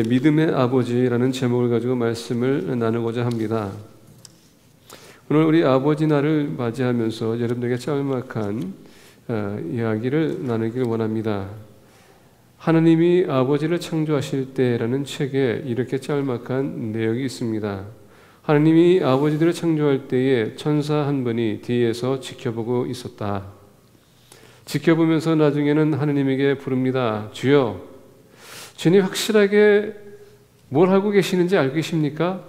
믿음의 아버지라는 제목을 가지고 말씀을 나누고자 합니다. 오늘 우리 아버지 날을 맞이하면서 여러분들에게 짤막한 이야기를 나누길 원합니다. 하나님이 아버지를 창조하실 때라는 책에 이렇게 짤막한 내용이 있습니다. 하나님이 아버지들을 창조할 때에 천사 한 분이 뒤에서 지켜보고 있었다. 지켜보면서 나중에는 하나님에게 부릅니다. 주여, 주님 확실하게 뭘 하고 계시는지 알고 계십니까?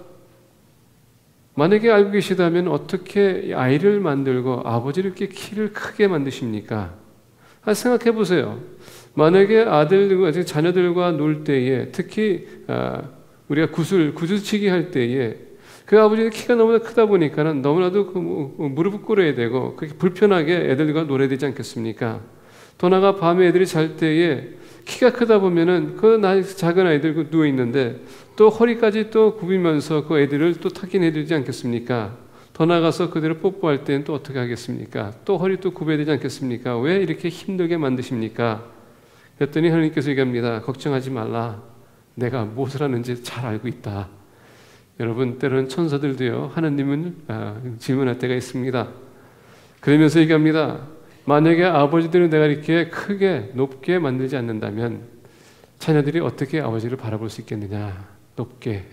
만약에 알고 계시다면 어떻게 아이를 만들고 아버지를 이렇게 키를 크게 만드십니까? 생각해 보세요. 만약에 아들과 자녀들과 놀 때에 특히 우리가 구슬치기 할 때에 그 아버지의 키가 너무나 크다 보니까는 너무나도 무릎을 꿇어야 되고 그렇게 불편하게 애들과 놀아야 되지 않겠습니까? 또 나가 밤에 애들이 잘 때에 키가 크다 보면은 그 작은 아이들 누워 있는데 또 허리까지 또 굽이면서 그 애들을 또 타긴해야 되지 않겠습니까? 더 나가서 그들을 뽀뽀할 때는 또 어떻게 하겠습니까? 또 허리 또 굽어야 되지 않겠습니까? 왜 이렇게 힘들게 만드십니까? 그랬더니 하나님께서 얘기합니다. 걱정하지 말라. 내가 무엇을 하는지 잘 알고 있다. 여러분, 때로는 천사들도요, 하나님은 질문할 때가 있습니다. 그러면서 얘기합니다. 만약에 아버지들은 내가 이렇게 크게 높게 만들지 않는다면 자녀들이 어떻게 아버지를 바라볼 수 있겠느냐? 높게.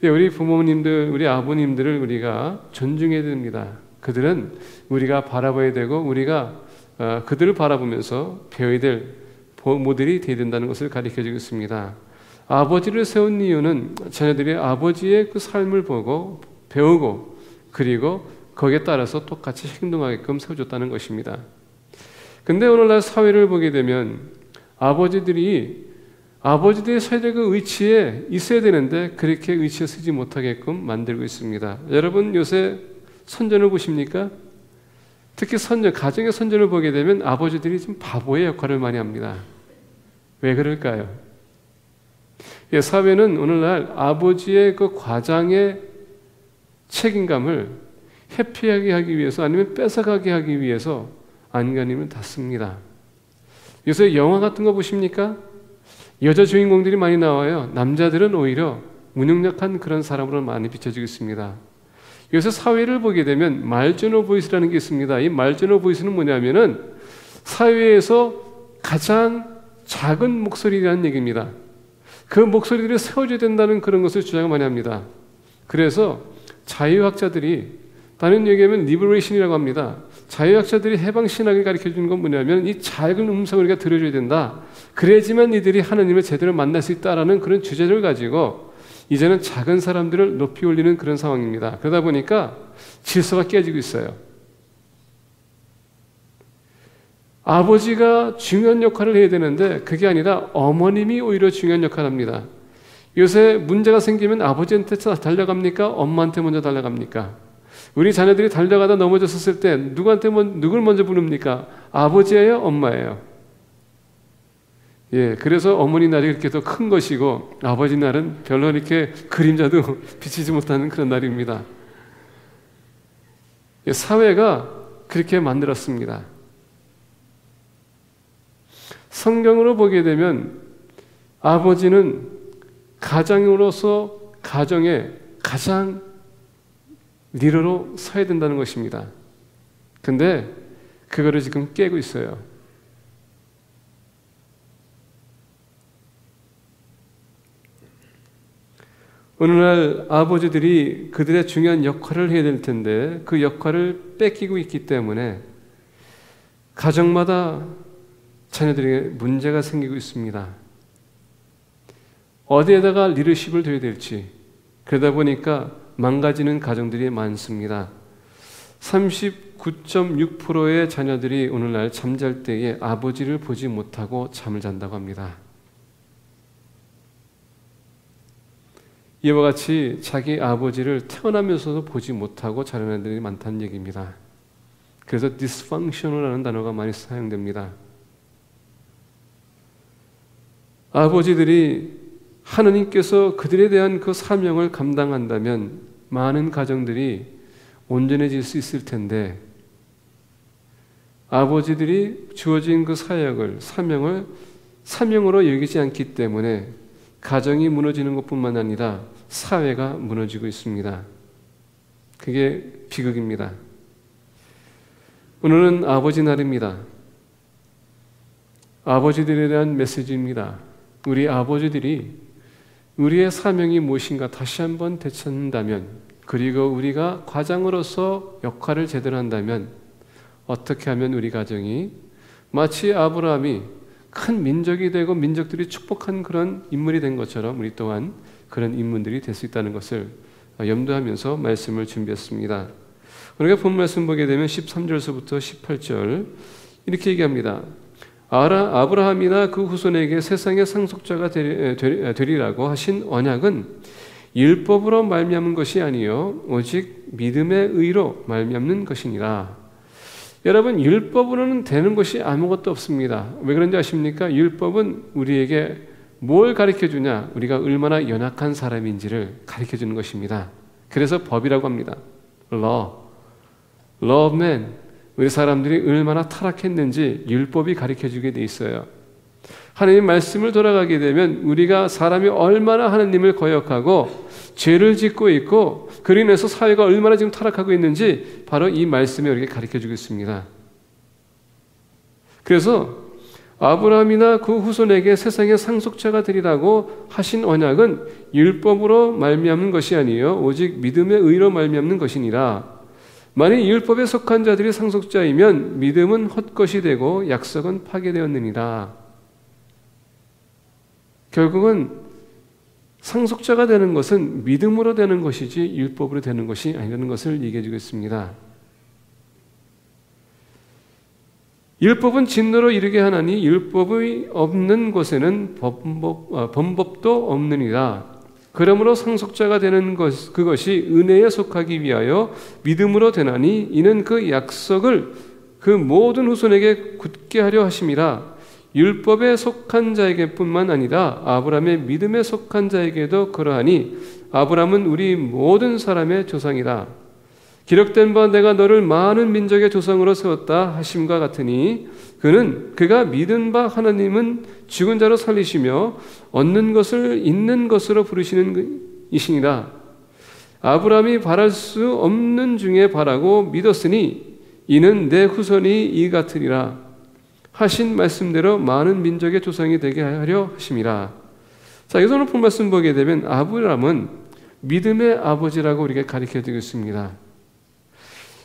우리 부모님들, 우리 아버님들을 우리가 존중해야 됩니다. 그들은 우리가 바라봐야 되고 우리가 그들을 바라보면서 배워야 될 모델이 되어야 된다는 것을 가르쳐주고 있습니다. 아버지를 세운 이유는 자녀들이 아버지의 그 삶을 보고 배우고 그리고 거기에 따라서 똑같이 행동하게끔 세워줬다는 것입니다. 근데 오늘날 사회를 보게 되면 아버지들이 서야 될 그 위치에 있어야 되는데 그렇게 위치에 서지 못하게끔 만들고 있습니다. 여러분 요새 선전을 보십니까? 특히 가정의 선전을 보게 되면 아버지들이 좀 바보의 역할을 많이 합니다. 왜 그럴까요? 사회는 오늘날 아버지의 그 과장의 책임감을 회피하게 하기 위해서 아니면 뺏어가게 하기 위해서 안간힘을 다 씁니다. 요새 영화 같은 거 보십니까? 여자 주인공들이 많이 나와요. 남자들은 오히려 무능력한 그런 사람으로 많이 비춰지고 있습니다. 요새 사회를 보게 되면 말제노 보이스라는 게 있습니다. 이 말제노 보이스는 뭐냐면은 사회에서 가장 작은 목소리라는 얘기입니다. 그 목소리들이 세워져야 된다는 그런 것을 주장을 많이 합니다. 그래서 자유학자들이 다른 얘기하면 리버레이션이라고 합니다. 자유학자들이 해방신학을 가르쳐주는 건 뭐냐면 이 작은 음성을 우리가 들어줘야 된다. 그래야지만 이들이 하나님을 제대로 만날 수 있다라는 그런 주제를 가지고 이제는 작은 사람들을 높이 올리는 그런 상황입니다. 그러다 보니까 질서가 깨지고 있어요. 아버지가 중요한 역할을 해야 되는데 그게 아니라 어머님이 오히려 중요한 역할을 합니다. 요새 문제가 생기면 아버지한테 달려갑니까? 엄마한테 먼저 달려갑니까? 우리 자녀들이 달려가다 넘어졌을 때 누굴 먼저 부릅니까? 아버지예요? 엄마예요? 그래서 어머니 날이 그렇게 더 큰 것이고 아버지 날은 별로 이렇게 그림자도 비치지 못하는 그런 날입니다. 사회가 그렇게 만들었습니다. 성경으로 보게 되면 아버지는 가장으로서 가정의 가장 리더로 서야 된다는 것입니다. 근데 그거를 지금 깨고 있어요. 오늘날 아버지들이 그들의 중요한 역할을 해야 될 텐데 그 역할을 뺏기고 있기 때문에 가정마다 자녀들에게 문제가 생기고 있습니다. 어디에다가 리더십을 둬야 될지 그러다 보니까 망가지는 가정들이 많습니다. 39.6%의 자녀들이 오늘날 잠잘 때에 아버지를 보지 못하고 잠을 잔다고 합니다. 이와 같이 자기 아버지를 태어나면서도 보지 못하고 자라는 애들이 많다는 얘기입니다. 그래서 dysfunctional이라는 단어가 많이 사용됩니다. 아버지들이 하나님께서 그들에 대한 그 사명을 감당한다면 많은 가정들이 온전해질 수 있을 텐데 아버지들이 주어진 그 사역을 사명을 사명으로 여기지 않기 때문에 가정이 무너지는 것뿐만 아니라 사회가 무너지고 있습니다. 그게 비극입니다. 오늘은 아버지 날입니다. 아버지들에 대한 메시지입니다. 우리 아버지들이 우리의 사명이 무엇인가 다시 한번 되찾는다면, 그리고 우리가 가장으로서 역할을 제대로 한다면 어떻게 하면 우리 가정이 마치 아브라함이 큰 민족이 되고 민족들이 축복한 그런 인물이 된 것처럼 우리 또한 그런 인물들이 될 수 있다는 것을 염두하면서 말씀을 준비했습니다. 우리가 본 말씀 보게 되면 13절서부터 18절 이렇게 얘기합니다. 아브라함이나 그 후손에게 세상의 상속자가 되리라고 하신 언약은 율법으로 말미암은 것이 아니요 오직 믿음의 의로 말미암는 것이니라. 여러분, 율법으로는 되는 것이 아무것도 없습니다. 왜 그런지 아십니까? 율법은 우리에게 뭘 가르쳐주냐? 우리가 얼마나 연약한 사람인지를 가르쳐주는 것입니다. 그래서 법이라고 합니다. Law of man. 우리 사람들이 얼마나 타락했는지 율법이 가르쳐주게 돼 있어요. 하나님 말씀을 돌아가게 되면 우리가 사람이 얼마나 하나님을 거역하고 죄를 짓고 있고 그로 인해서 사회가 얼마나 지금 타락하고 있는지 바로 이 말씀이 우리에게 가르쳐주고 있습니다. 그래서 아브라함이나 그 후손에게 세상의 상속자가 되리라고 하신 언약은 율법으로 말미암는 것이 아니요 오직 믿음의 의로 말미암는 것이니라. 만일 율법에 속한 자들이 상속자이면 믿음은 헛것이 되고 약속은 파괴되었느니라. 결국은 상속자가 되는 것은 믿음으로 되는 것이지 율법으로 되는 것이 아니라는 것을 얘기해 주겠습니다. 율법은 진노로 이르게 하나니 율법이 없는 곳에는 범법도 없느니라. 그러므로 상속자가 되는 그것이 은혜에 속하기 위하여 믿음으로 되나니 이는 그 약속을 그 모든 후손에게 굳게 하려 하심이라. 율법에 속한 자에게뿐만 아니라 아브라함의 믿음에 속한 자에게도 그러하니 아브라함은 우리 모든 사람의 조상이라. 기록된 바 내가 너를 많은 민족의 조상으로 세웠다 하심과 같으니 그가 믿은 바 하나님은 죽은 자로 살리시며 얻는 것을 있는 것으로 부르시는 이시니라. 아브라함이 바랄 수 없는 중에 바라고 믿었으니 이는 내 후손이 이 같으리라 하신 말씀대로 많은 민족의 조상이 되게 하려 하심이라. 자, 여기서 오늘 본 말씀 보게 되면 아브라함은 믿음의 아버지라고 우리가 가르쳐드리고 있습니다.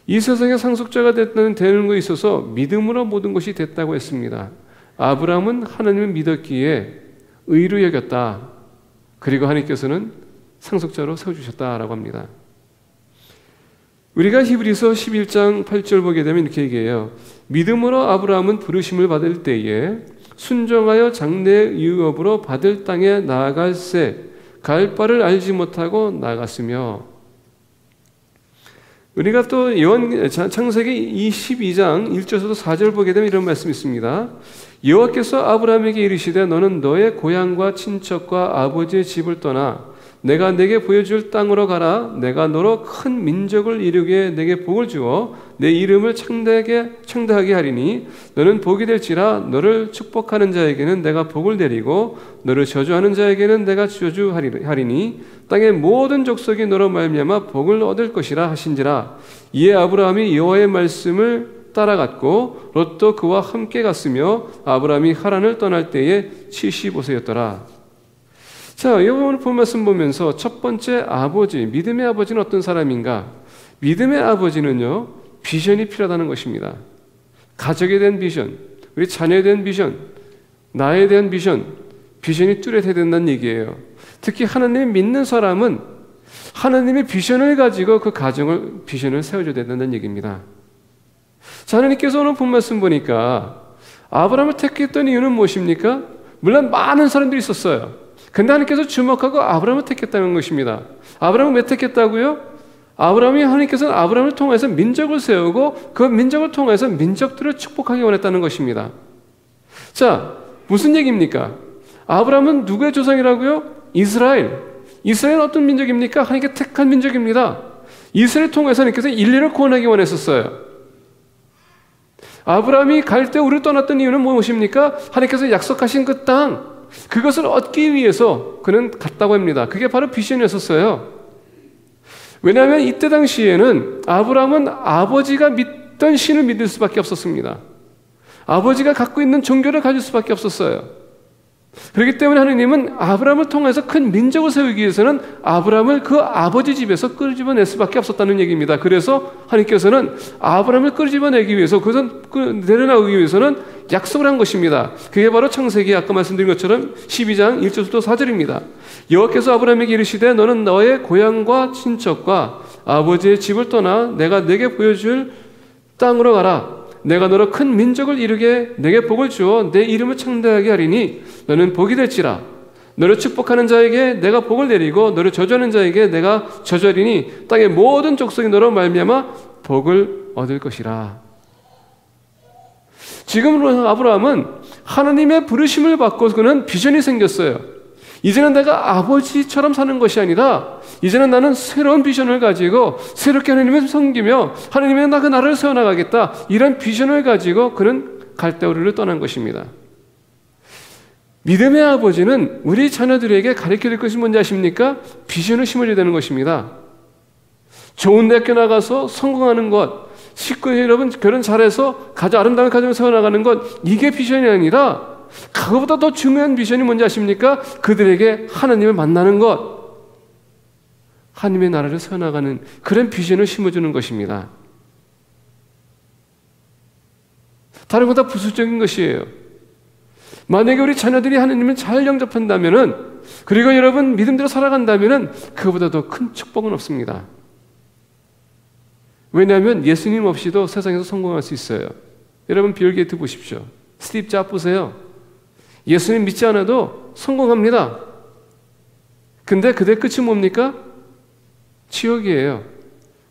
이 세상의 상속자가 되는 것에 있어서 믿음으로 모든 것이 됐다고 했습니다. 아브라함은 하나님을 믿었기에 의로 여겼다. 그리고 하나님께서는 상속자로 세워주셨다라고 합니다. 우리가 히브리서 11장 8절 보게 되면 이렇게 얘기해요. 믿음으로 아브라함은 부르심을 받을 때에 순종하여 장래의 유업으로 받을 땅에 나아갈새 갈 바를 알지 못하고 나갔으며. 우리가 또 창세기 22장 1절에서 4절 보게 되면 이런 말씀이 있습니다. 여호와께서 아브라함에게 이르시되 너는 너의 고향과 친척과 아버지의 집을 떠나 내가 내게 보여줄 땅으로 가라. 내가 너로 큰 민족을 이루게 내게 복을 주어 내 이름을 창대하게 하리니 너는 복이 될지라. 너를 축복하는 자에게는 내가 복을 내리고 너를 저주하는 자에게는 내가 저주하리니 땅의 모든 족속이 너로 말미암아 복을 얻을 것이라 하신지라. 이에 아브라함이 여호와의 말씀을 따라갔고 롯도 그와 함께 갔으며 아브라함이 하란을 떠날 때에 75세였더라. 자, 오늘 본 말씀 보면서 첫 번째 아버지, 믿음의 아버지는 어떤 사람인가? 믿음의 아버지는요, 비전이 필요하다는 것입니다. 가족에 대한 비전, 우리 자녀에 대한 비전, 나에 대한 비전이 뚜렷해야 된다는 얘기예요. 특히 하나님을 믿는 사람은 하나님의 비전을 가지고 그 비전을 세워줘야 된다는 얘기입니다. 자, 하나님께서 오늘 본 말씀 보니까 아브라함을 택했던 이유는 무엇입니까? 물론 많은 사람들이 있었어요. 근데 하나님께서 주목하고 아브라함을 택했다는 것입니다. 아브라함을 왜 택했다고요? 하나님께서는 아브라함을 통해서 민족을 세우고 그 민족을 통해서 민족들을 축복하기 원했다는 것입니다. 자, 무슨 얘기입니까? 아브라함은 누구의 조상이라고요? 이스라엘은 어떤 민족입니까? 하나님께 택한 민족입니다. 이스라엘을 통해서 하나님께서 인류를 구원하기 원했었어요. 아브라함이 갈 때 우리를 떠났던 이유는 무엇입니까? 하나님께서 약속하신 그 땅, 그것을 얻기 위해서 그는 갔다고 합니다. 그게 바로 비전이었었어요. 왜냐하면 이때 당시에는 아브라함은 아버지가 믿던 신을 믿을 수밖에 없었습니다. 아버지가 갖고 있는 종교를 가질 수밖에 없었어요. 그렇기 때문에 하느님은 아브라함을 통해서 큰 민족을 세우기 위해서는 아브라함을 그 아버지 집에서 끄집어낼 수밖에 없었다는 얘기입니다. 그래서 하느님께서는 아브라함을 끄집어내기 위해서, 그것은 내려나오기 위해서는 약속을 한 것입니다. 그게 바로 창세기 아까 말씀드린 것처럼 12장 1절부터 4절입니다. 여호와께서 아브라함에게 이르시되 너는 너의 고향과 친척과 아버지의 집을 떠나 내가 내게 보여줄 땅으로 가라. 내가 너로 큰 민족을 이루게 내게 복을 주어 내 이름을 창대하게 하리니 너는 복이 될지라. 너를 축복하는 자에게 내가 복을 내리고 너를 저주하는 자에게 내가 저주하리니 땅의 모든 족속이 너로 말미암아 복을 얻을 것이라. 지금으로 아브라함은 하나님의 부르심을 받고 그는 비전이 생겼어요. 이제는 내가 아버지처럼 사는 것이 아니라 이제는 나는 새로운 비전을 가지고 새롭게 하나님을 섬기며 하나님의 그 나라를 세워나가겠다, 이런 비전을 가지고 그는 갈대우르를 떠난 것입니다. 믿음의 아버지는 우리 자녀들에게 가르쳐줄 것이 뭔지 아십니까? 비전을 심어줘야 되는 것입니다. 좋은 대학교 나가서 성공하는 것, 식구 여러분 결혼 잘해서 아름다운 가정을 세워나가는 것, 이게 비전이 아니라 그것보다 더 중요한 비전이 뭔지 아십니까? 그들에게 하나님을 만나는 것, 하나님의 나라를 세워나가는 그런 비전을 심어주는 것입니다. 다른 건 다 부수적인 것이에요. 만약에 우리 자녀들이 하나님을 잘 영접한다면은, 그리고 여러분 믿음대로 살아간다면은 그거보다 더 큰 축복은 없습니다. 왜냐하면 예수님 없이도 세상에서 성공할 수 있어요. 여러분 빌 게이츠 보십시오. 스티브 잡스 보세요. 예수님 믿지 않아도 성공합니다. 근데 그대 끝이 뭡니까? 지옥이에요.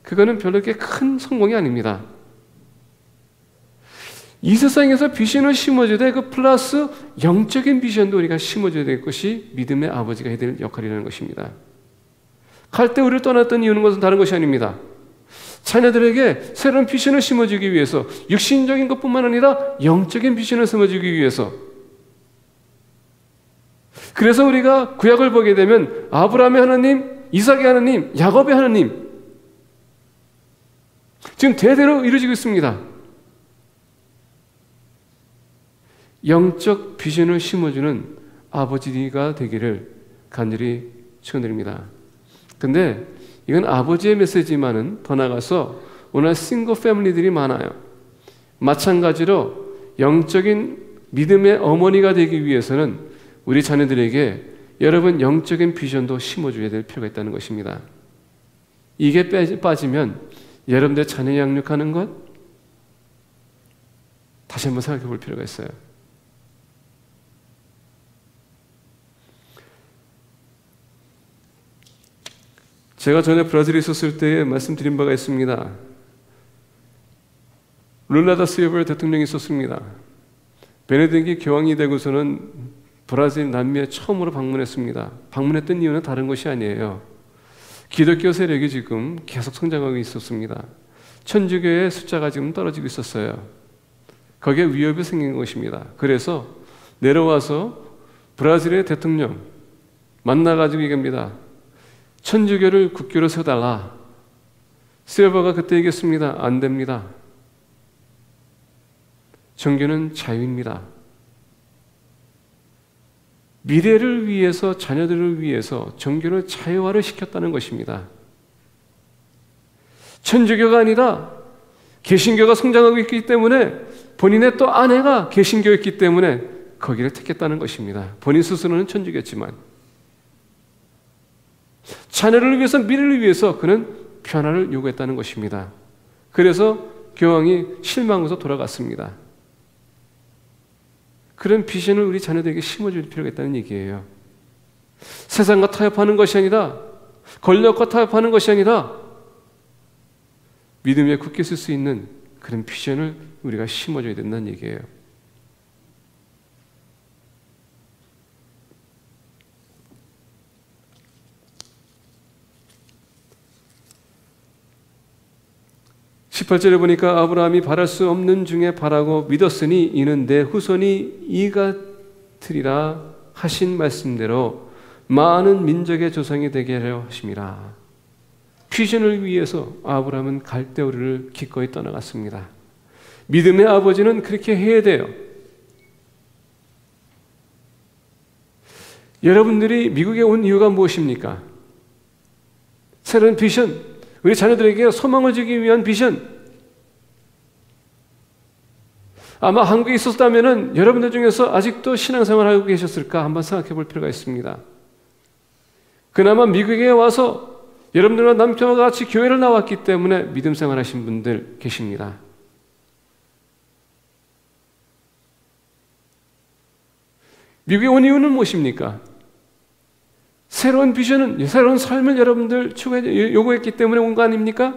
그거는 별로 그렇게 큰 성공이 아닙니다. 이 세상에서 비전을 심어줘야 돼. 그 플러스 영적인 비전도 우리가 심어줘야 될 것이 믿음의 아버지가 해야 될 역할이라는 것입니다. 갈대우를 떠났던 이유는 것은 다른 것이 아닙니다. 자녀들에게 새로운 비전을 심어주기 위해서, 육신적인 것뿐만 아니라 영적인 비전을 심어주기 위해서. 그래서 우리가 구약을 보게 되면 아브라함의 하나님, 이삭의 하나님, 야곱의 하나님, 지금 대대로 이루어지고 있습니다. 영적 비전을 심어주는 아버지가 되기를 간절히 축원드립니다. 근데 이건 아버지의 메시지만은 더 나가서 오늘 싱글 패밀리들이 많아요. 마찬가지로 영적인 믿음의 어머니가 되기 위해서는 우리 자녀들에게 여러분 영적인 비전도 심어줘야 될 필요가 있다는 것입니다. 이게 빠지면 여러분들 자녀 양육하는 것 다시 한번 생각해 볼 필요가 있어요. 제가 전에 브라질에 있었을 때 말씀드린 바가 있습니다. 룰라 다 실바 대통령이 있었습니다. 베네딕이 교황이 되고서는 브라질 남미에 처음으로 방문했습니다. 방문했던 이유는 다른 것이 아니에요. 기독교 세력이 지금 계속 성장하고 있었습니다. 천주교의 숫자가 지금 떨어지고 있었어요. 거기에 위협이 생긴 것입니다. 그래서 내려와서 브라질의 대통령 만나가지고 얘기합니다. 천주교를 국교로 세워달라. 실바가 그때 얘기했습니다. 안 됩니다. 종교는 자유입니다. 미래를 위해서, 자녀들을 위해서 종교를 자유화를 시켰다는 것입니다. 천주교가 아니라 개신교가 성장하고 있기 때문에 본인의 또 아내가 개신교였기 때문에 거기를 택했다는 것입니다. 본인 스스로는 천주교였지만 자녀를 위해서, 미래를 위해서 그는 변화를 요구했다는 것입니다. 그래서 교황이 실망해서 돌아갔습니다. 그런 비전을 우리 자녀들에게 심어줄 필요가 있다는 얘기예요. 세상과 타협하는 것이 아니라, 권력과 타협하는 것이 아니라 믿음 위에 굳게 쓸 수 있는 그런 비전을 우리가 심어줘야 된다는 얘기예요. (18절에) 보니까 아브라함이 바랄 수 없는 중에 바라고 믿었으니 이는 내 후손이 이 같으리라 하신 말씀대로 많은 민족의 조상이 되게 하려 하심이라. 비전을 위해서 아브라함은 갈대우르를 기꺼이 떠나갔습니다. 믿음의 아버지는 그렇게 해야 돼요. 여러분들이 미국에 온 이유가 무엇입니까? 새로운 비전, 우리 자녀들에게 소망을 주기 위한 비전. 아마 한국에 있었다면 여러분들 중에서 아직도 신앙생활을 하고 계셨을까 한번 생각해 볼 필요가 있습니다. 그나마 미국에 와서 여러분들과 남편과 같이 교회를 나왔기 때문에 믿음 생활하신 분들 계십니다. 미국에 온 이유는 무엇입니까? 새로운 비전은, 새로운 삶을 여러분들 요구했기 때문에 온 거 아닙니까?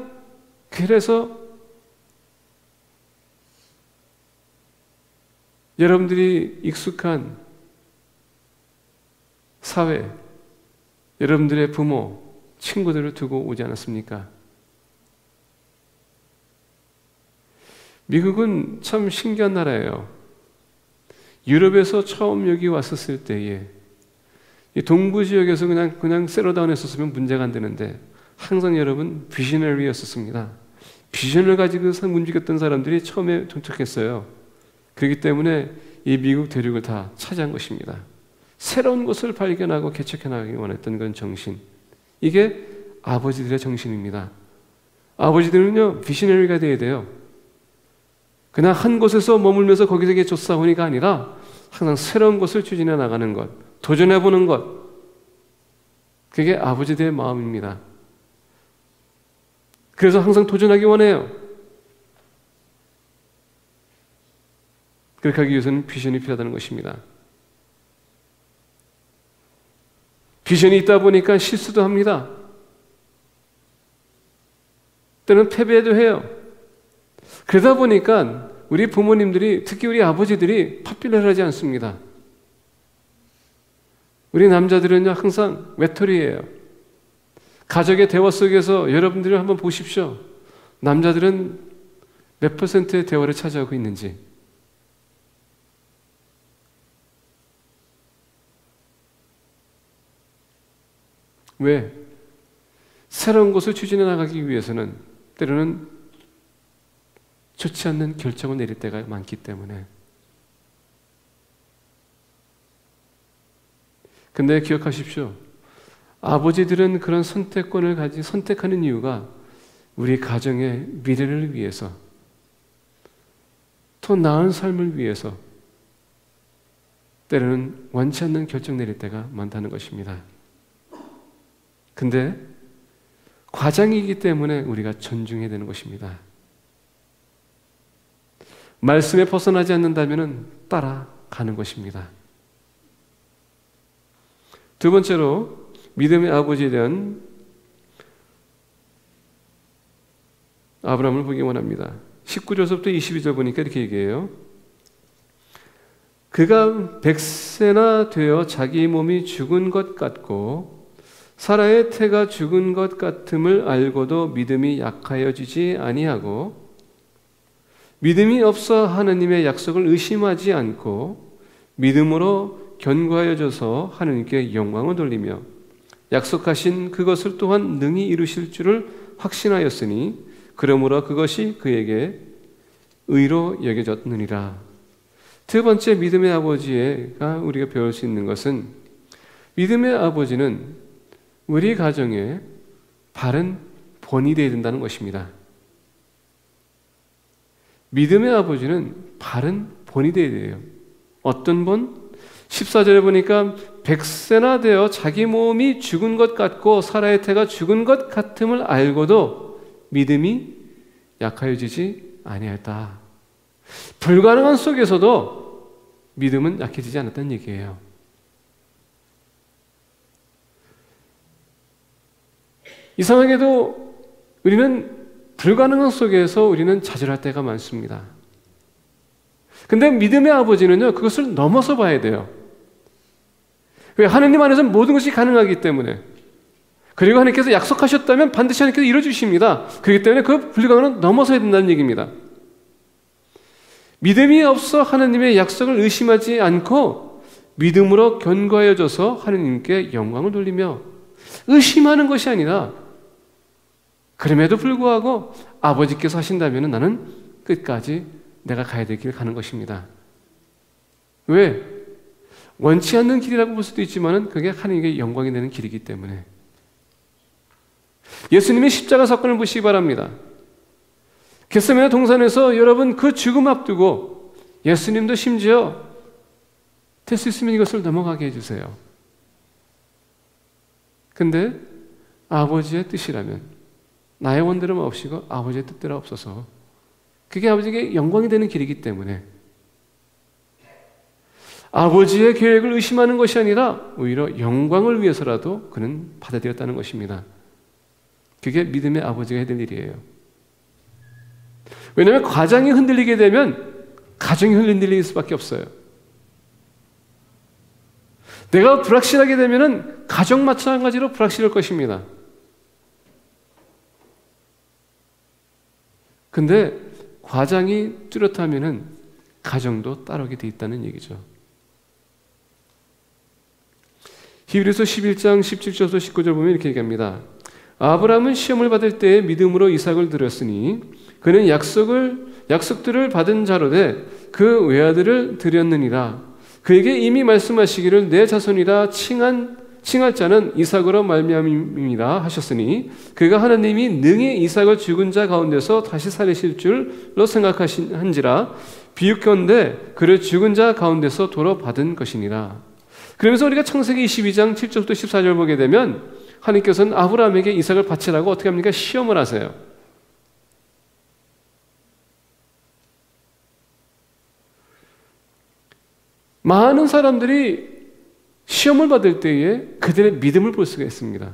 그래서 여러분들이 익숙한 사회, 여러분들의 부모, 친구들을 두고 오지 않았습니까? 미국은 참 신기한 나라예요. 유럽에서 처음 여기 왔었을 때에 이 동부 지역에서 그냥 세로다운 했었으면 문제가 안 되는데 항상 여러분 비셔너리였었습니다. 비전을 가지고 움직였던 사람들이 처음에 도착했어요. 그렇기 때문에 이 미국 대륙을 다 차지한 것입니다. 새로운 것을 발견하고 개척해 나가기 원했던 그런 정신. 이게 아버지들의 정신입니다. 아버지들은요, 비셔너리가 되어야 돼요. 그냥 한 곳에서 머물면서 거기서 조사하니가 아니라 항상 새로운 것을 추진해 나가는 것, 도전해 보는 것. 그게 아버지들의 마음입니다. 그래서 항상 도전하기 원해요. 그렇게 하기 위해서는 비전이 필요하다는 것입니다. 비전이 있다 보니까 실수도 합니다. 때로는 패배도 해요. 그러다 보니까 우리 부모님들이, 특히 우리 아버지들이 팟빌레를 하지 않습니다. 우리 남자들은요, 항상 외톨이에요. 가족의 대화 속에서 여러분들이 한번 보십시오. 남자들은 몇 %의 대화를 차지하고 있는지. 왜? 새로운 것을 추진해 나가기 위해서는 때로는 좋지 않는 결정을 내릴 때가 많기 때문에. 근데 기억하십시오. 아버지들은 그런 선택권을 가지고 선택하는 이유가 우리 가정의 미래를 위해서, 더 나은 삶을 위해서 때로는 원치 않는 결정 내릴 때가 많다는 것입니다. 근데 과장이기 때문에 우리가 존중해야 되는 것입니다. 말씀에 벗어나지 않는다면 따라가는 것입니다. 두 번째로 믿음의 아버지에 대한 아브라함을 보기 원합니다. 19절부터 22절 보니까 이렇게 얘기해요. 그가 100세나 되어 자기 몸이 죽은 것 같고 사라의 태가 죽은 것 같음을 알고도 믿음이 약하여지지 아니하고 믿음이 없어 하느님의 약속을 의심하지 않고 믿음으로 견고하여져서 하느님께 영광을 돌리며 약속하신 그것을 또한 능히 이루실 줄을 확신하였으니 그러므로 그것이 그에게 의로 여겨졌느니라. 두 번째 믿음의 아버지가 우리가 배울 수 있는 것은 믿음의 아버지는 우리 가정의 바른 본이 되어야 된다는 것입니다. 믿음의 아버지는 바른 본이 되어야 돼요. 어떤 본? 14절에 보니까 100세나 되어 자기 몸이 죽은 것 같고 사라의 태가 죽은 것 같음을 알고도 믿음이 약하여지지 아니하였다. 불가능한 속에서도 믿음은 약해지지 않았다는 얘기예요. 이상하게도 우리는 불가능한 속에서 우리는 좌절할 때가 많습니다. 근데 믿음의 아버지는요, 그것을 넘어서 봐야 돼요. 왜? 하느님 안에서는 모든 것이 가능하기 때문에. 그리고 하나님께서 약속하셨다면 반드시 하나님께서 이루어주십니다. 그렇기 때문에 그 불가능은 넘어서야 된다는 얘기입니다. 믿음이 없어 하나님의 약속을 의심하지 않고 믿음으로 견고해져서 하느님께 영광을 돌리며 의심하는 것이 아니라 그럼에도 불구하고 아버지께서 하신다면 나는 끝까지 내가 가야 될 길을 가는 것입니다. 왜? 원치 않는 길이라고 볼 수도 있지만 그게 하나님께 영광이 되는 길이기 때문에. 예수님의 십자가 사건을 보시기 바랍니다. 겟세마네 동산에서 여러분 그 죽음 앞두고 예수님도 심지어 될 수 있으면 이것을 넘어가게 해주세요. 근데 아버지의 뜻이라면 나의 원대로 마옵시고 아버지의 뜻대로 없어서 그게 아버지에게 영광이 되는 길이기 때문에 아버지의 계획을 의심하는 것이 아니라 오히려 영광을 위해서라도 그는 받아들였다는 것입니다. 그게 믿음의 아버지가 해야 될 일이에요. 왜냐하면 가장이 흔들리게 되면 가정이 흔들릴 수밖에 없어요. 내가 불확실하게 되면 가정 마찬가지로 불확실할 것입니다. 근데 과장이 뚜렷하면 가정도 따르게 돼 있다는 얘기죠. 히브리서 11장 17절부터 19절 보면 이렇게 얘기합니다. 아브라함은 시험을 받을 때에 믿음으로 이삭을 드렸으니 그는 약속들을 받은 자로되 그 외아들을 드렸느니라. 그에게 이미 말씀하시기를 내 자손이라 칭할 자는 이삭으로 말미암음이라 하셨으니 그가 하나님이 능히 이삭을 죽은 자 가운데서 다시 살리실 줄로 생각한지라 비유컨대 그를 죽은 자 가운데서 도로 받은 것이니라. 그러면서 우리가 창세기 22장 7절부터 14절 보게 되면 하나님께서는 아브라함에게 이삭을 바치라고 어떻게 합니까? 시험을 하세요. 많은 사람들이 시험을 받을 때에 그들의 믿음을 볼 수가 있습니다.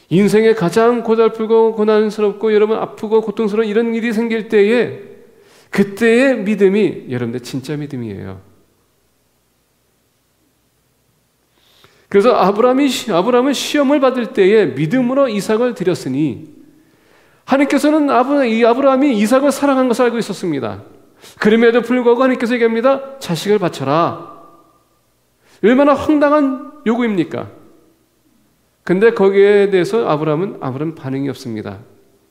인생에 가장 고달프고 고난스럽고 여러분 아프고 고통스러운 이런 일이 생길 때에 그때의 믿음이 여러분들 진짜 믿음이에요. 그래서 아브라함은 시험을 받을 때에 믿음으로 이삭을 드렸으니 하나님께서는 아브라함이 이삭을 사랑한 것을 알고 있었습니다. 그럼에도 불구하고 하나님께서 얘기합니다. 자식을 바쳐라. 얼마나 황당한 요구입니까? 근데 거기에 대해서 아브라함은 반응이 없습니다.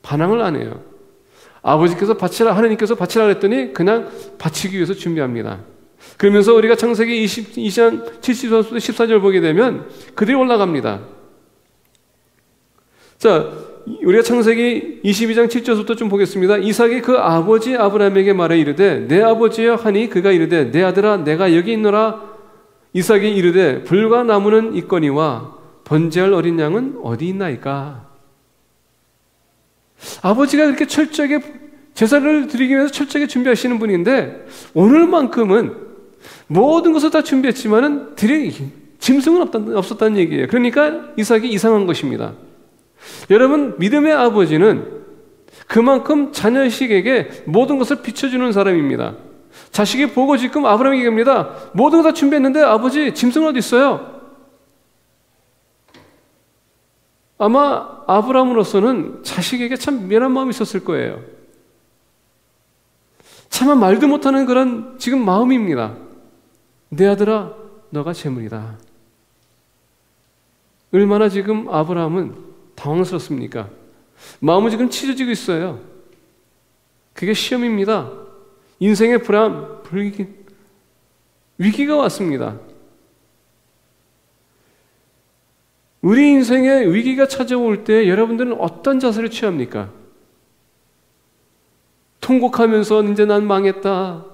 반항을 안 해요. 아버지께서 바치라, 하나님께서 바치라 그랬더니 그냥 바치기 위해서 준비합니다. 그러면서 우리가 창세기 22장 70절부터 14절 보게 되면 그들이 올라갑니다. 자, 우리가 창세기 22장 7절부터 좀 보겠습니다. 이삭이 그 아버지 아브라함에게 말해 이르되 내 아버지여 하니 그가 이르되 내 아들아 내가 여기 있노라. 이삭이 이르되 불과 나무는 있거니와 번제할 어린 양은 어디 있나이까. 아버지가 그렇게 철저하게 제사를 드리기 위해서 철저하게 준비하시는 분인데 오늘만큼은 모든 것을 다 준비했지만은 드릴 짐승은 없었다는 얘기예요. 그러니까 이삭이 이상한 것입니다. 여러분, 믿음의 아버지는 그만큼 자녀식에게 모든 것을 비춰주는 사람입니다. 자식이 보고 지금 아브라함에게 얘기합니다. 모든 거 다 준비했는데 아버지 짐승은 어디 있어요? 아마 아브라함으로서는 자식에게 참 미안한 마음이 있었을 거예요. 차마 말도 못하는 그런 지금 마음입니다. 내 아들아 너가 재물이다. 얼마나 지금 아브라함은 당황스럽습니까? 마음은 지금 찢어지고 있어요. 그게 시험입니다. 인생의 불안, 위기가 왔습니다. 우리 인생에 위기가 찾아올 때 여러분들은 어떤 자세를 취합니까? 통곡하면서 이제 난 망했다.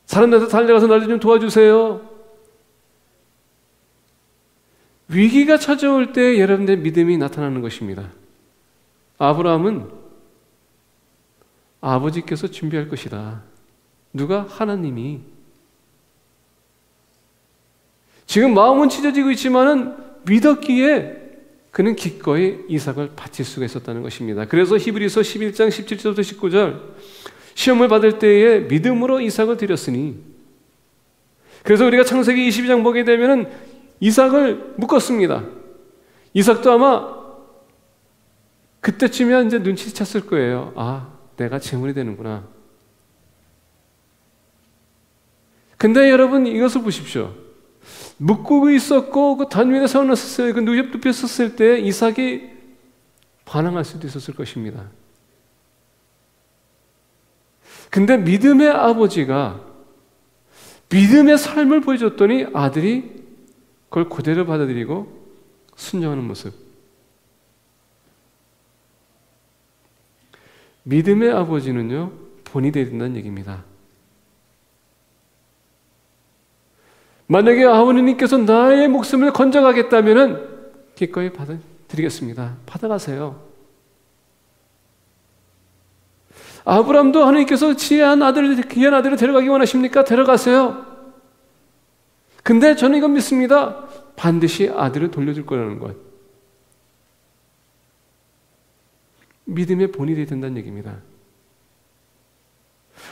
사람들한테 달려가서 날 좀 도와주세요. 위기가 찾아올 때 여러분들의 믿음이 나타나는 것입니다. 아브라함은 아버지께서 준비할 것이다. 누가? 하나님이. 지금 마음은 찢어지고 있지만은 믿었기에 그는 기꺼이 이삭을 바칠 수가 있었다는 것입니다. 그래서 히브리서 11장 17절부터 19절 시험을 받을 때에 믿음으로 이삭을 드렸으니 그래서 우리가 창세기 22장 보게 되면은 이삭을 묶었습니다. 이삭도 아마 그때쯤이야 이제 눈치챘을 거예요. 아, 내가 재물이 되는구나. 근데 여러분 이것을 보십시오. 묵고 있었고 그 단 위에 세워놨었어요. 그 눕혀 섰을 때 이삭이 반항할 수도 있었을 것입니다. 근데 믿음의 아버지가 믿음의 삶을 보여줬더니 아들이 그걸 그대로 받아들이고 순종하는 모습. 믿음의 아버지는요, 본이 되어야 된다는 얘기입니다. 만약에 아버님께서 나의 목숨을 건져가겠다면 기꺼이 받아드리겠습니다. 받아가세요. 아브람도 하나님께서 귀한 아들을 데려가기 원하십니까? 데려가세요. 근데 저는 이건 믿습니다. 반드시 아들을 돌려줄 거라는 것. 믿음의 본이 되어야 된다는 얘기입니다.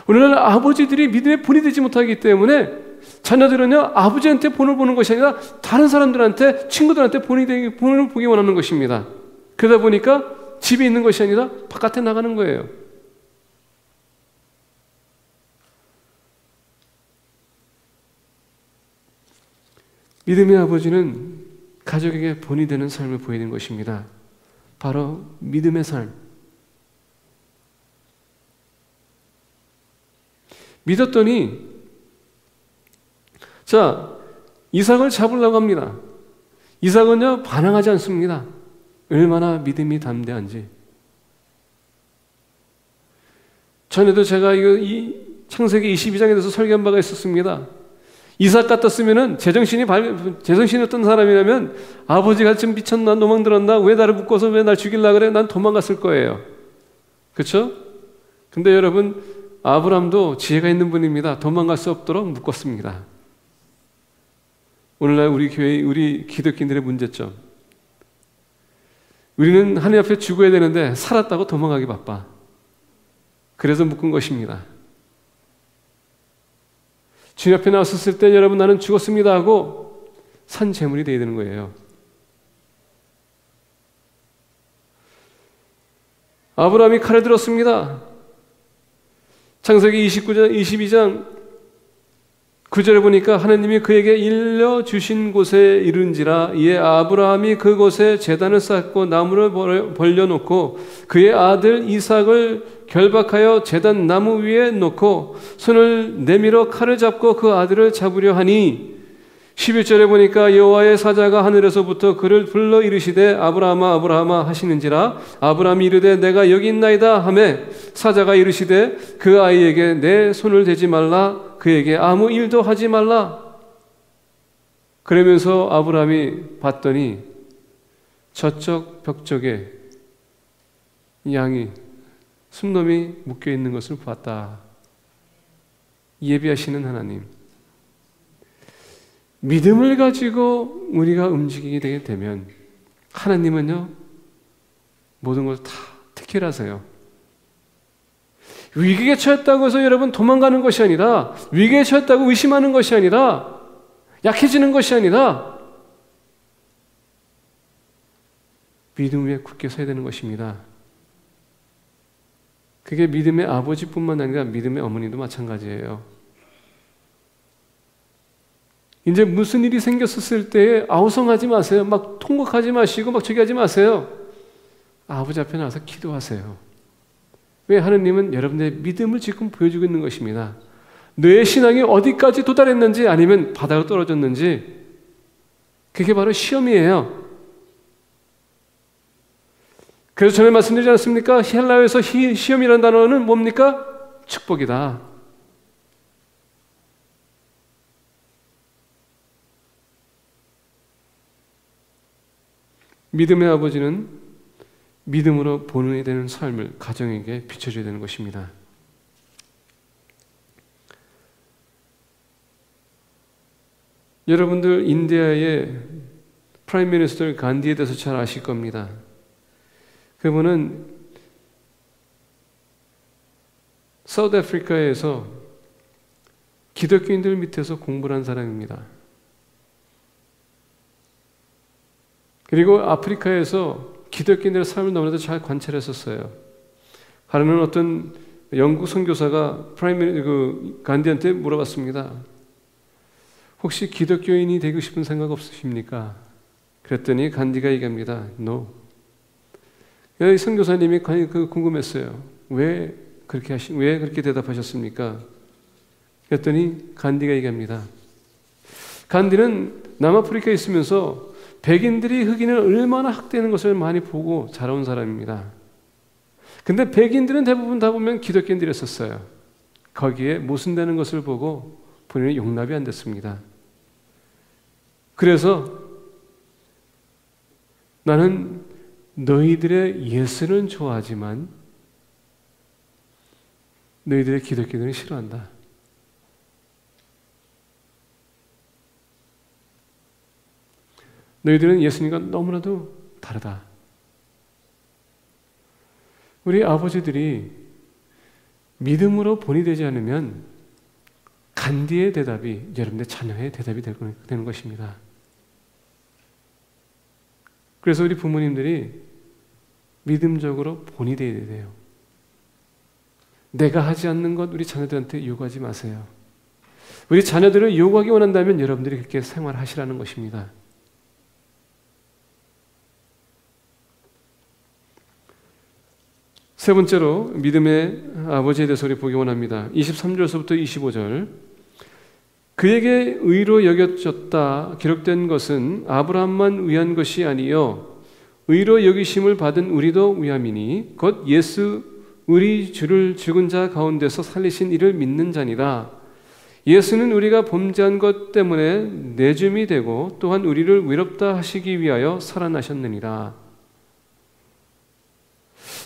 오늘날 아버지들이 믿음의 본이 되지 못하기 때문에 자녀들은요, 아버지한테 본을 보는 것이 아니라 다른 사람들한테, 친구들한테 본을 보기 원하는 것입니다. 그러다 보니까 집에 있는 것이 아니라 바깥에 나가는 거예요. 믿음의 아버지는 가족에게 본이 되는 삶을 보이는 것입니다. 바로 믿음의 삶. 믿었더니 자, 이삭을 잡으려고 합니다. 이삭은요, 반항하지 않습니다. 얼마나 믿음이 담대한지. 전에도 제가 이 창세기 22장에 대해서 설교한 바가 있었습니다. 이삭 같았으면은 제정신이 어떤 사람이라면 아버지가 지금 미쳤나, 노망 들었나, 왜 나를 묶어서 왜 날 죽이려고 그래? 난 도망갔을 거예요. 그렇죠? 근데 여러분, 아브람도 지혜가 있는 분입니다. 도망갈 수 없도록 묶었습니다. 오늘날 우리 교회, 우리 기독교인들의 문제점. 우리는 하나님 앞에 죽어야 되는데 살았다고 도망가기 바빠. 그래서 묶은 것입니다. 주님 앞에 나왔을 때 여러분 나는 죽었습니다 하고 산 제물이 되어야 되는 거예요. 아브라함이 칼을 들었습니다. 창세기 22장 9절에 보니까 하나님이 그에게 일러주신 곳에 이른지라 이에 아브라함이 그곳에 제단을 쌓고 나무를 벌려놓고 그의 아들 이삭을 결박하여 제단 나무 위에 놓고 손을 내밀어 칼을 잡고 그 아들을 잡으려 하니 11절에 보니까 여호와의 사자가 하늘에서부터 그를 불러 이르시되 아브라함아 아브라함아 하시는지라 아브라함이 이르되 내가 여기 있나이다 하매 사자가 이르시되 그 아이에게 내 손을 대지 말라 그에게 아무 일도 하지 말라. 그러면서 아브라함이 봤더니 저쪽 벽 쪽에 양이 순놈이 묶여 있는 것을 봤다. 예비하시는 하나님. 믿음을 가지고 우리가 움직이게 되게 되면 하나님은요 모든 걸 다 특별하세요. 위기에 처했다고 해서 여러분 도망가는 것이 아니라 위기에 처했다고 의심하는 것이 아니라 약해지는 것이 아니라 믿음 위에 굳게 서야 되는 것입니다. 그게 믿음의 아버지뿐만 아니라 믿음의 어머니도 마찬가지예요. 이제 무슨 일이 생겼을 때에 아우성하지 마세요. 막 통곡하지 마시고 막 저기 하지 마세요. 아버지 앞에 나와서 기도하세요. 왜? 하느님은 여러분의 믿음을 지금 보여주고 있는 것입니다. 너의 신앙이 어디까지 도달했는지 아니면 바다로 떨어졌는지 그게 바로 시험이에요. 그래서 전에 말씀드리지 않았습니까? 헬라어에서 시험이라는 단어는 뭡니까? 축복이다. 믿음의 아버지는 믿음으로 본이 되는 삶을 가정에게 비춰줘야 되는 것입니다. 여러분들 인디아의 프라임 미니스터 간디에 대해서 잘 아실 겁니다. 그분은 사우스 아프리카에서 기독교인들 밑에서 공부를 한 사람입니다. 그리고 아프리카에서 기독교인들의 삶을 너무나도 잘 관찰했었어요. 하루는 어떤 영국 선교사가 간디한테 물어봤습니다. 혹시 기독교인이 되고 싶은 생각 없으십니까? 그랬더니 간디가 얘기합니다. No. 선교사님이 궁금했어요. 왜 그렇게 대답하셨습니까? 그랬더니 간디가 얘기합니다. 간디는 남아프리카에 있으면서 백인들이 흑인을 얼마나 학대하는 것을 많이 보고 자라온 사람입니다. 근데 백인들은 대부분 다 보면 기독교인들이었어요. 거기에 모순되는 것을 보고 본인은 용납이 안 됐습니다. 그래서 나는 너희들의 예수는 좋아하지만 너희들의 기독교는 싫어한다. 너희들은 예수님과 너무나도 다르다. 우리 아버지들이 믿음으로 본이 되지 않으면 간디의 대답이 여러분의 자녀의 대답이 되는 것입니다. 그래서 우리 부모님들이 믿음적으로 본이 되어야 돼요. 내가 하지 않는 것 우리 자녀들한테 요구하지 마세요. 우리 자녀들을 요구하기 원한다면 여러분들이 그렇게 생활하시라는 것입니다. 세 번째로 믿음의 아버지에 대해서 우리 보기 원합니다. 23절서부터 25절. 그에게 의로 여겨졌다 기록된 것은 아브라함만 위한 것이 아니요 의로 여기심을 받은 우리도 위함이니 곧 예수 우리 주를 죽은 자 가운데서 살리신 이를 믿는 자니라. 예수는 우리가 범죄한 것 때문에 내줌이 되고 또한 우리를 위롭다 하시기 위하여 살아나셨느니라.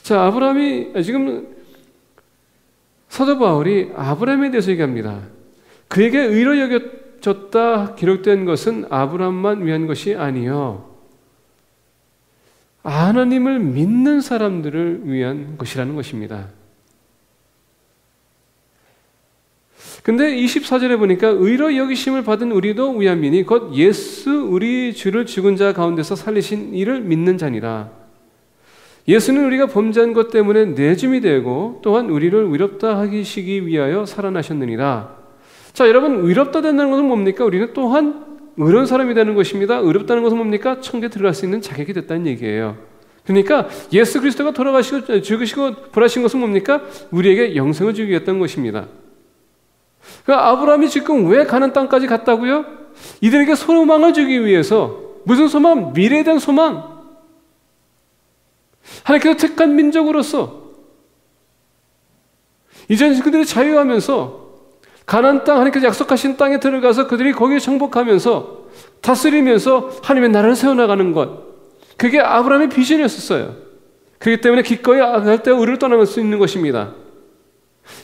자, 아브라함이 지금 사도 바울이 아브라함에 대해서 얘기합니다. 그에게 의로 여겨졌다 기록된 것은 아브라함만 위한 것이 아니요 하나님을 믿는 사람들을 위한 것이라는 것입니다. 근데 24절에 보니까 의로 여기심을 받은 우리도 위함이니 곧 예수 우리 주를 죽은 자 가운데서 살리신 이를 믿는 자니라. 예수는 우리가 범죄한 것 때문에 내줌이 되고 또한 우리를 위롭다 하시기 위하여 살아나셨느니라. 자, 여러분, 위롭다 된다는 것은 뭡니까? 우리는 또한 의로운 사람이 되는 것입니다. 의롭다는 것은 뭡니까? 천국에 들어갈 수 있는 자격이 됐다는 얘기예요. 그러니까 예수 그리스도가 돌아가시고 죽으시고 부활하신 것은 뭡니까? 우리에게 영생을 주기 위했던 것입니다. 그러니까 아브라함이 지금 왜 가나안 땅까지 갔다고요? 이들에게 소망을 주기 위해서. 무슨 소망? 미래에 대한 소망. 하나님께서 택한 민족으로서 이제 그들이 자유하면서 가나안 땅 하나님께서 약속하신 땅에 들어가서 그들이 거기에 정복하면서 다스리면서 하나님의 나라를 세워나가는 것, 그게 아브라함의 비전이었어요. 그렇기 때문에 기꺼이 갈대 우리를 떠나갈 수 있는 것입니다.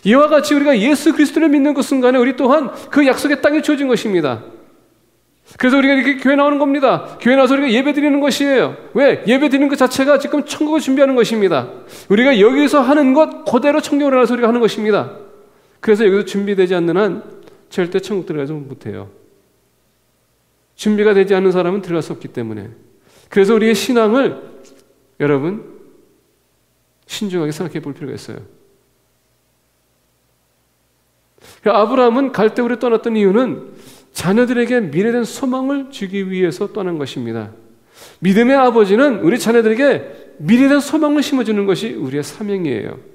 이와 같이 우리가 예수 그리스도를 믿는 그 순간에 우리 또한 그 약속의 땅에 주어진 것입니다. 그래서 우리가 이렇게 교회 나오는 겁니다. 교회 나와서 우리가 예배 드리는 것이에요. 왜? 예배 드리는 것 자체가 지금 천국을 준비하는 것입니다. 우리가 여기서 하는 것 그대로 천국으로 나와서 우리가 하는 것입니다. 그래서 여기서 준비되지 않는 한 절대 천국 들어가지 못해요. 준비가 되지 않는 사람은 들어갈 수 없기 때문에. 그래서 우리의 신앙을 여러분 신중하게 생각해 볼 필요가 있어요. 아브라함은 갈대우를 떠났던 이유는 자녀들에게 미래된 소망을 주기 위해서 떠난 것입니다. 믿음의 아버지는 우리 자녀들에게 미래된 소망을 심어주는 것이 우리의 사명이에요.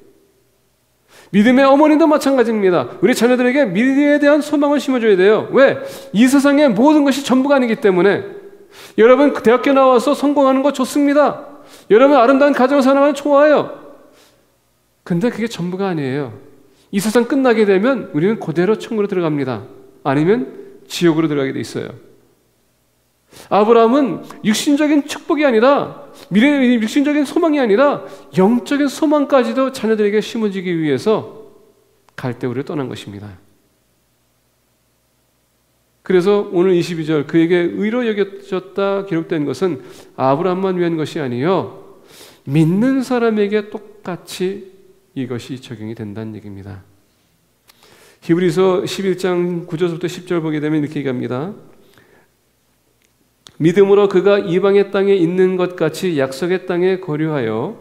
믿음의 어머니도 마찬가지입니다. 우리 자녀들에게 미래에 대한 소망을 심어줘야 돼요. 왜? 이 세상의 모든 것이 전부가 아니기 때문에. 여러분 대학교 나와서 성공하는 거 좋습니다. 여러분 아름다운 가정을 살아가는 좋아요. 근데 그게 전부가 아니에요. 이 세상 끝나게 되면 우리는 그대로 천국으로 들어갑니다. 아니면 지옥으로 들어가게 돼 있어요. 아브라함은 육신적인 축복이 아니라 미래의 육신적인 소망이 아니라 영적인 소망까지도 자녀들에게 심어주기 위해서 갈대우를 떠난 것입니다. 그래서 오늘 22절 그에게 의로 여겨졌다 기록된 것은 아브라함만 위한 것이 아니요 믿는 사람에게 똑같이 이것이 적용이 된다는 얘기입니다. 히브리서 11장 9절부터 10절 보게 되면 이렇게 얘기합니다. 믿음으로 그가 이방의 땅에 있는 것 같이 약속의 땅에 거류하여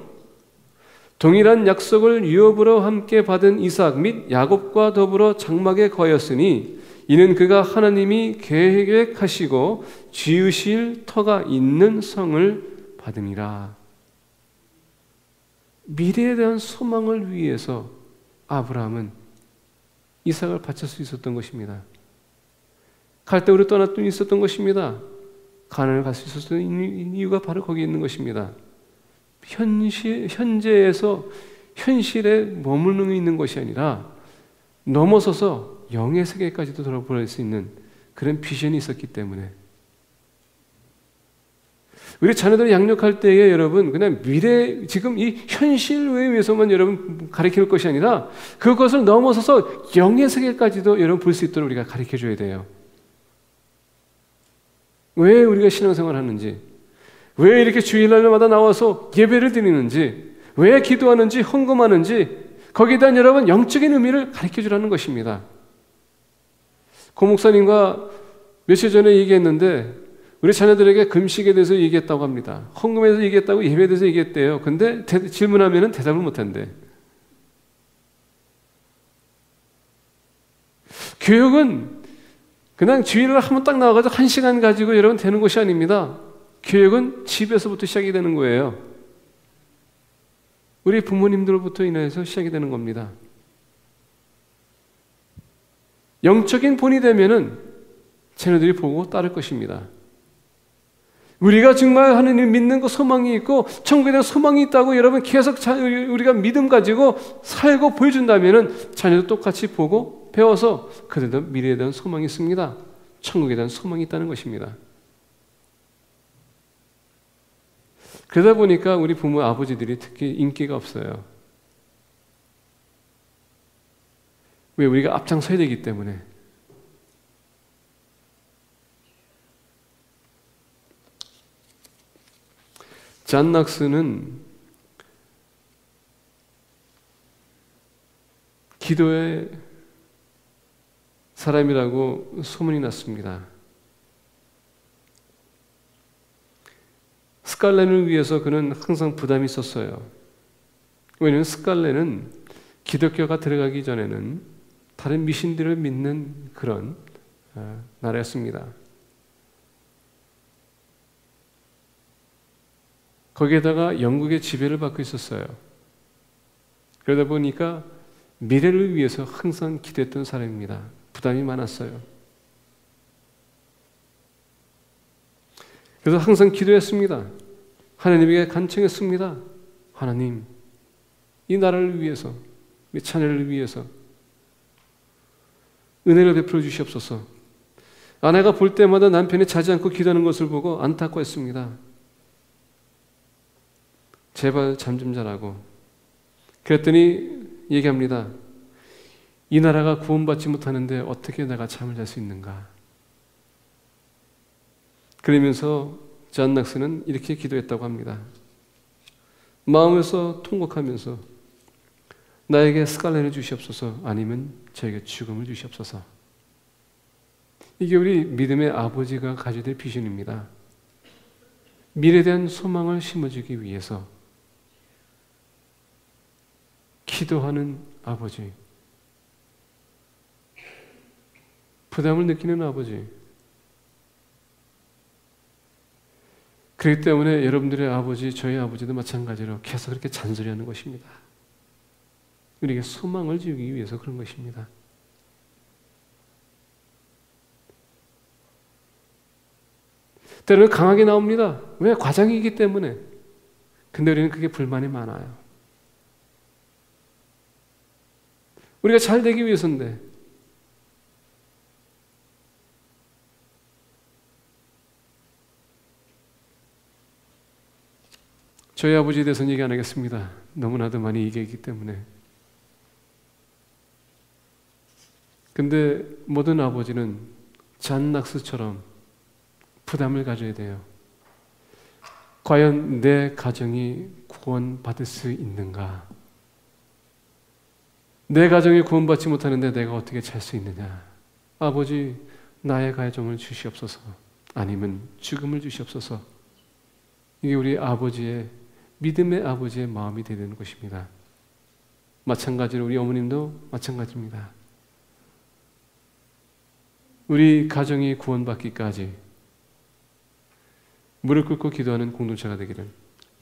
동일한 약속을 유업으로 함께 받은 이삭 및 야곱과 더불어 장막에 거하였으니 이는 그가 하나님이 계획하시고 지으실 터가 있는 성을 받음이라. 미래에 대한 소망을 위해서 아브라함은 이삭을 바칠 수 있었던 것입니다. 갈대우로 떠났던 있었던 것입니다. 가나안을 갈 수 있었던 이유가 바로 거기에 있는 것입니다. 현재에서 현실에 머무르고 있는 것이 아니라 넘어서서 영의 세계까지도 돌아볼 수 있는 그런 비전이 있었기 때문에 우리 자녀들을 양육할 때에 여러분 그냥 미래 지금 이 현실에 위해서만 여러분 가르칠 것이 아니라 그것을 넘어서서 영의 세계까지도 여러분 볼 수 있도록 우리가 가르쳐 줘야 돼요. 왜 우리가 신앙생활을 하는지, 왜 이렇게 주일날마다 나와서 예배를 드리는지, 왜 기도하는지, 헌금하는지 거기에 대한 여러분 영적인 의미를 가르쳐 주라는 것입니다. 고 목사님과 며칠 전에 얘기했는데 우리 자녀들에게 금식에 대해서 얘기했다고 합니다. 헌금에 대해서 얘기했다고, 예배에 대해서 얘기했대요. 근데 질문하면 대답을 못한대. 교육은 그냥 주일날 한번 딱 나와가지고 1시간 가지고 여러분 되는 것이 아닙니다. 교육은 집에서부터 시작이 되는 거예요. 우리 부모님들부터 인해서 시작이 되는 겁니다. 영적인 본이 되면은 자녀들이 보고 따를 것입니다. 우리가 정말 하나님 믿는 거 소망이 있고 천국에 대한 소망이 있다고 여러분 계속 우리가 믿음 가지고 살고 보여준다면은 자녀도 똑같이 보고 배워서 그들도 미래에 대한 소망이 있습니다. 천국에 대한 소망이 있다는 것입니다. 그러다 보니까 우리 부모 아버지들이 특히 인기가 없어요. 왜? 우리가 앞장서야 되기 때문에. 잔 낙스는 기도의 사람이라고 소문이 났습니다. 스칼렛을 위해서 그는 항상 부담이 있었어요. 왜냐하면 스칼렛은 기독교가 들어가기 전에는 다른 미신들을 믿는 그런 나라였습니다. 거기에다가 영국의 지배를 받고 있었어요. 그러다 보니까 미래를 위해서 항상 기도했던 사람입니다. 부담이 많았어요. 그래서 항상 기도했습니다. 하나님에게 간청했습니다. 하나님, 이 나라를 위해서, 이 자녀를 위해서 은혜를 베풀어 주시옵소서. 아내가 볼 때마다 남편이 자지 않고 기도하는 것을 보고 안타까웠습니다. 제발 잠 좀 자라고. 그랬더니 얘기합니다. 이 나라가 구원받지 못하는데 어떻게 내가 잠을 잘 수 있는가. 그러면서 잔 낙스는 이렇게 기도했다고 합니다. 마음에서 통곡하면서 나에게 스칼렛을 주시옵소서, 아니면 저에게 죽음을 주시옵소서. 이게 우리 믿음의 아버지가 가져야 될 비전입니다. 미래에 대한 소망을 심어주기 위해서 기도하는 아버지, 부담을 느끼는 아버지. 그렇기 때문에 여러분들의 아버지, 저희 아버지도 마찬가지로 계속 그렇게 잔소리하는 것입니다. 우리에게 소망을 주기 위해서 그런 것입니다. 때로는 강하게 나옵니다. 왜? 과장이기 때문에. 근데 우리는 그게 불만이 많아요. 우리가 잘 되기 위해서인데. 저희 아버지에 대해서는 얘기 안 하겠습니다. 너무나도 많이 얘기했기 때문에. 근데 모든 아버지는 잔 낙스처럼 부담을 가져야 돼요. 과연 내 가정이 구원받을 수 있는가? 내 가정이 구원받지 못하는데 내가 어떻게 잘 수 있느냐? 아버지, 나의 가정을 주시옵소서. 아니면 죽음을 주시옵소서. 이게 우리 아버지의, 믿음의 아버지의 마음이 되는 것입니다. 마찬가지로 우리 어머님도 마찬가지입니다. 우리 가정이 구원받기까지 무릎 꿇고 기도하는 공동체가 되기를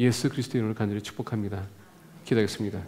예수 그리스도 이름으로 간절히 축복합니다. 기도하겠습니다.